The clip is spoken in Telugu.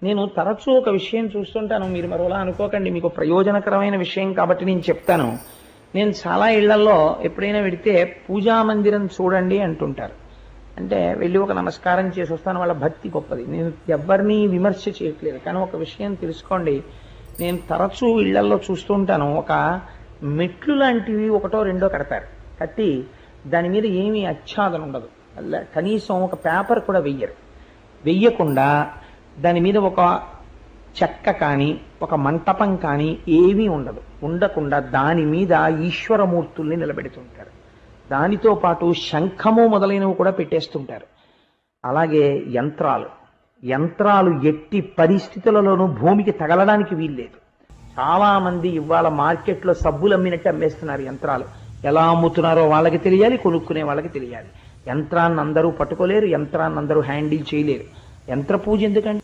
నేను తరచూ ఒక విషయం చూస్తుంటాను, మీరు మరోలా అనుకోకండి, మీకు ప్రయోజనకరమైన విషయం కాబట్టి నేను చెప్తాను. నేను చాలా ఇళ్లలో ఎప్పుడైనా వెడితే పూజా మందిరం చూడండి అంటుంటారు. అంటే వెళ్ళి ఒక నమస్కారం చేసి వస్తాను, వాళ్ళ భక్తి గొప్పది. నేను ఎవరిని విమర్శ చేయట్లేదు, కానీ ఒక విషయం తెలుసుకోండి. నేను తరచూ ఇళ్లలో చూస్తూ ఉంటాను, ఒక మెట్లు లాంటివి ఒకటో రెండో కడతారు. కట్టి దాని మీద ఏమీ ఆచ్ఛాదన ఉండదు, కనీసం ఒక పేపర్ కూడా వెయ్యకుండా దాని మీద ఒక చెక్క కానీ ఒక మంటపం కానీ ఏమీ ఉండకుండా దాని మీద ఈశ్వరమూర్తుల్ని నిలబెడుతుంటారు. దానితో పాటు శంఖము మొదలైనవి కూడా పెట్టేస్తుంటారు. అలాగే యంత్రాలు ఎట్టి పరిస్థితులలోనూ భూమికి తగలడానికి వీల్లేదు. చాలా మంది ఇవాళ మార్కెట్లో సబ్బులు అమ్మినట్టు అమ్మేస్తున్నారు యంత్రాలు. ఎలా అమ్ముతున్నారో వాళ్ళకి తెలియాలి, కొనుక్కునే వాళ్ళకి తెలియాలి. యంత్రాన్ని అందరూ పట్టుకోలేరు, యంత్రాన్ని అందరూ హ్యాండిల్ చేయలేరు. యంత్ర పూజ ఎందుకండి?